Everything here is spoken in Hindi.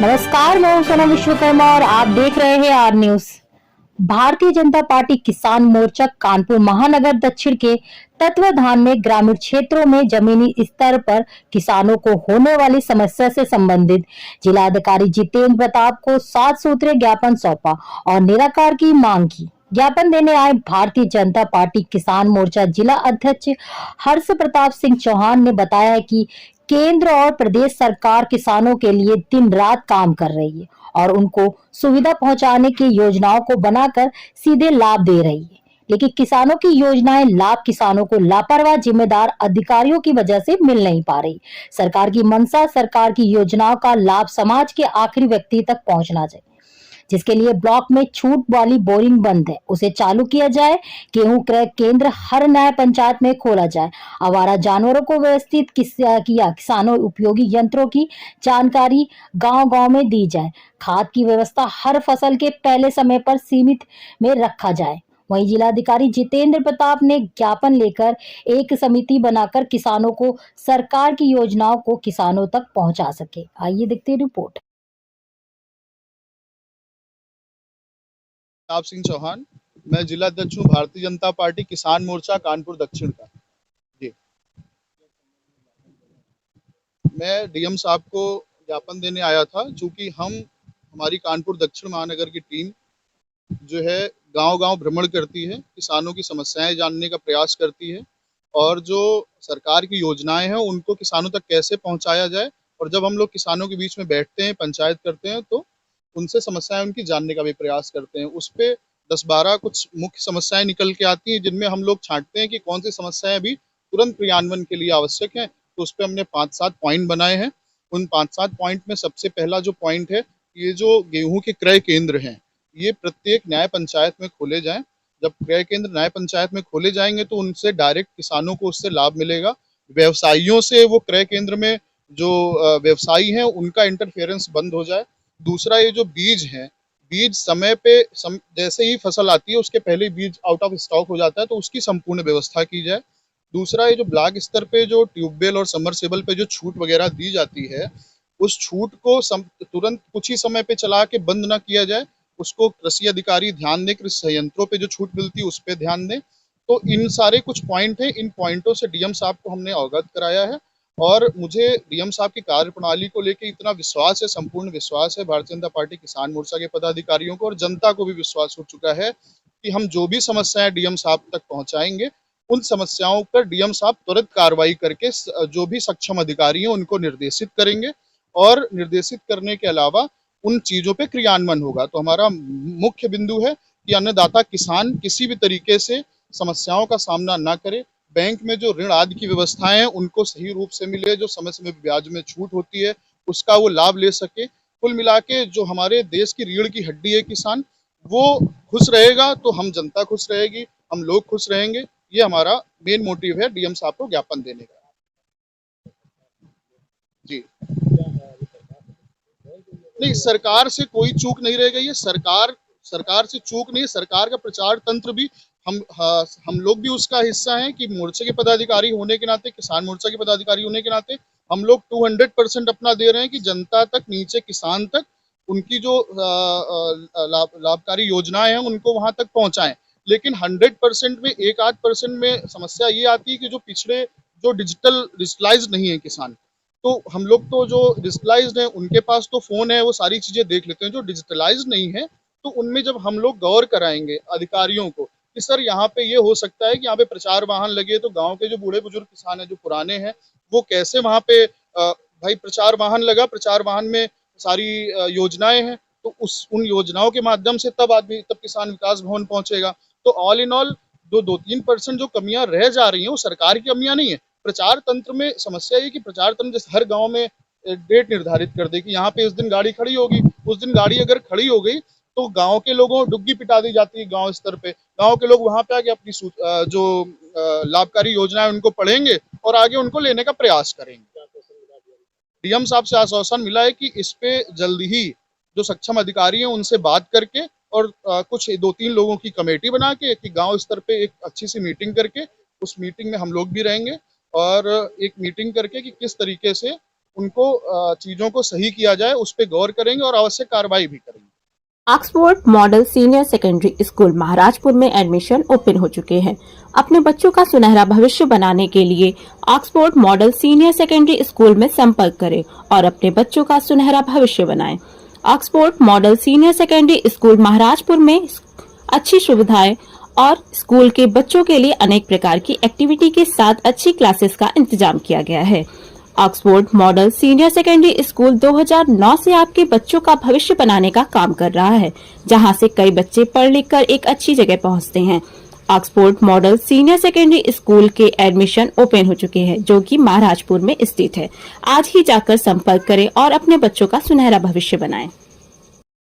नमस्कार, मैं हूं सोनम विश्वकर्मा और आप देख रहे हैं R news. Bharatiya Janata party किसान मोर्चा कानपुर महानगर दक्षिण के तत्वाधान में ग्रामीण क्षेत्रों में जमीनी स्तर पर किसानों को होने वाली समस्या से संबंधित जिलाधिकारी जितेंद्र प्रताप को 7 सूत्रीय ज्ञापन सौंपा और निराकार की मांग की। ज्ञापन देने आए भारतीय जनता पार्टी किसान मोर्चा जिला अध्यक्ष हर्ष प्रताप सिंह चौहान ने बताया कि केंद्र और प्रदेश सरकार किसानों के लिए दिन रात काम कर रही है और उनको सुविधा पहुंचाने की योजनाओं को बनाकर सीधे लाभ दे रही है, लेकिन किसानों की योजनाएं लाभ किसानों को लापरवाह जिम्मेदार अधिकारियों की वजह से मिल नहीं पा रही। सरकार की मंशा सरकार की योजनाओं का लाभ समाज के आखिरी व्यक्ति तक पहुंचना चाहिए, जिसके लिए ब्लॉक में छूट वाली बोरिंग बंद है, उसे चालू किया जाए। गेहूं क्रय केंद्र हर न्याय पंचायत में खोला जाए। आवारा जानवरों को व्यवस्थित किया, किसानों उपयोगी यंत्रों की जानकारी गांव-गांव में दी जाए। खाद की व्यवस्था हर फसल के पहले समय पर सीमित में रखा जाए। वहीं जिलाधिकारी जितेंद्र प्रताप ने ज्ञापन लेकर एक समिति बनाकर किसानों को सरकार की योजनाओं को किसानों तक पहुंचा सके। आइए देखते हैं रिपोर्ट। प्रताप सिंह चौहान, मैं जिला अध्यक्ष हूँ भारतीय जनता पार्टी किसान मोर्चा कानपुर दक्षिण का। जी, मैं डीएम साहब को ज्ञापन देने आया था, चूंकि हमारी कानपुर दक्षिण महानगर की टीम जो है गांव-गांव भ्रमण करती है, किसानों की समस्याएं जानने का प्रयास करती है और जो सरकार की योजनाएं हैं उनको किसानों तक कैसे पहुंचाया जाए। और जब हम लोग किसानों के बीच में बैठते हैं, पंचायत करते हैं, तो उनसे समस्याएं उनकी जानने का भी प्रयास करते हैं। उस पे 10-12 कुछ मुख्य समस्याएं निकल के आती हैं, जिनमें हम लोग छांटते हैं कि कौन सी समस्याएं अभी तुरंत क्रियान्वयन के लिए आवश्यक हैं। तो उस पे हमने 5-7 पॉइंट बनाए हैं। उन 5-7 पॉइंट में सबसे पहला जो पॉइंट है, ये जो गेहूं के क्रय केंद्र हैं, ये प्रत्येक न्याय पंचायत में खोले जाएं। जब क्रय केंद्र न्याय पंचायत में खोले जाएंगे तो उनसे डायरेक्ट किसानों को उससे लाभ मिलेगा। व्यवसायियों से वो क्रय केंद्र में जो व्यवसायी हैं उनका इंटरफेरेंस बंद हो जाए। दूसरा, ये जो बीज हैं, बीज समय पे जैसे ही फसल आती है उसके पहले बीज आउट ऑफ स्टॉक हो जाता है, तो उसकी संपूर्ण व्यवस्था की जाए। दूसरा, ये जो ब्लॉक स्तर पे जो ट्यूबवेल और सबमर्सिबल पे जो छूट वगैरह दी जाती है, उस छूट को तुरंत कुछ ही समय पे चला के बंद ना किया जाए। उसको कृषि अधिकारी ध्यान दें, कृषि संयंत्रों पे जो छूट मिलती है उस पे ध्यान दें। तो इन सारे कुछ पॉइंट हैं, इन पॉइंटों से डीएम साहब को हमने अवगत कराया है और मुझे डीएम साहब की कार्यप्रणाली को लेके इतना विश्वास है, संपूर्ण विश्वास है भारतीय जनता पार्टी किसान मोर्चा के पदाधिकारियों को और जनता को भी विश्वास हो चुका है कि हम जो भी समस्याएं डीएम साहब तक पहुंचाएंगे, उन समस्याओं पर डीएम साहब तुरंत कार्रवाई करके जो भी सक्षम अधिकारी हैं उनको निर्देशित करेंगे और निर्देशित करने के अलावा उन चीजों पे क्रियान्वयन होगा। तो हमारा मुख्य बिंदु है कि अन्नदाता किसान किसी भी तरीके से समस्याओं का सामना ना करे। बैंक में जो ऋण आदि की व्यवस्थाएं हैं उनको सही रूप से मिले, जो समय समय ब्याज में छूट होती है उसका वो लाभ ले सके। कुल मिला के जो हमारे देश की रीढ़ की हड्डी है किसान, वो खुश रहेगा तो हम जनता खुश रहेगी, हम लोग खुश रहेंगे। ये हमारा मेन मोटिव है डीएम साहब को ज्ञापन देने का। जी नहीं, सरकार से कोई चूक नहीं रह गई है। सरकार से चूक नहीं, सरकार का प्रचार तंत्र भी हम लोग भी उसका हिस्सा हैं कि मोर्चे के पदाधिकारी होने के नाते, किसान मोर्चा के पदाधिकारी होने के नाते हम लोग 200% अपना दे रहे हैं कि जनता तक, नीचे किसान तक उनकी जो लाभकारी योजनाएं हैं उनको वहां तक पहुंचाएं। लेकिन 100% में 1-8% में समस्या ये आती है कि जो पिछड़े, जो डिजिटलाइज नहीं है किसान, तो हम लोग तो जो डिजिटलाइज्ड हैं उनके पास तो फोन है, वो सारी चीजें देख लेते हैं। जो डिजिटलाइज्ड नहीं है, तो उनमें जब हम लोग गौर कराएंगे अधिकारियों को कि सर यहाँ पे ये हो सकता है कि यहाँ पे प्रचार वाहन लगे, तो गांव के जो बूढ़े बुजुर्ग किसान हैं, जो पुराने हैं, वो कैसे वहाँ पे भाई प्रचार वाहन लगा, प्रचार वाहन में सारी योजनाएं हैं, तो उन योजनाओं के माध्यम से तब किसान विकास भवन पहुंचेगा। तो ऑल इन ऑल 2-3% जो कमियां रह जा रही हैं वो सरकार की कमियां नहीं है। प्रचार तंत्र में समस्या ये कि प्रचार तंत्र जैसे हर गांव में डेट निर्धारित कर दे कि यहाँ पे इस दिन गाड़ी खड़ी होगी, उस दिन गाड़ी अगर खड़ी हो गई तो गांव के लोगों डुग्गी पिटा दी जाती है। गांव स्तर पे गांव के लोग वहां पे आके अपनी जो लाभकारी योजनाएं उनको पढ़ेंगे और आगे उनको लेने का प्रयास करेंगे। डीएम साहब से आश्वासन मिला है कि इस पे जल्द ही जो सक्षम अधिकारी हैं उनसे बात करके और कुछ 2-3 लोगों की कमेटी बना के कि गांव स्तर पे एक अच्छी सी मीटिंग करके, उस मीटिंग में हम लोग भी रहेंगे और एक मीटिंग करके कि किस तरीके से उनको चीज़ों को सही किया जाए, उस पे गौर करेंगे और आवश्यक कार्रवाई भी करेंगे। Oxford model senior secondary school Maharajpur में एडमिशन ओपन हो चुके हैं। अपने बच्चों का सुनहरा भविष्य बनाने के लिए Oxford model senior secondary school में संपर्क करें और अपने बच्चों का सुनहरा भविष्य बनाएं। Oxford model senior secondary school Maharajpur में अच्छी सुविधाएं और स्कूल के बच्चों के लिए अनेक प्रकार की एक्टिविटी के साथ अच्छी क्लासेस का इंतजाम किया गया है। Oxford model senior secondary school 2009 से आपके बच्चों का भविष्य बनाने का काम कर रहा है, जहां से कई बच्चे पढ़ लिख कर एक अच्छी जगह पहुंचते हैं। Oxford model senior secondary school के एडमिशन ओपन हो चुके हैं, जो कि महाराजपुर में स्थित है। आज ही जाकर संपर्क करें और अपने बच्चों का सुनहरा भविष्य बनाएं।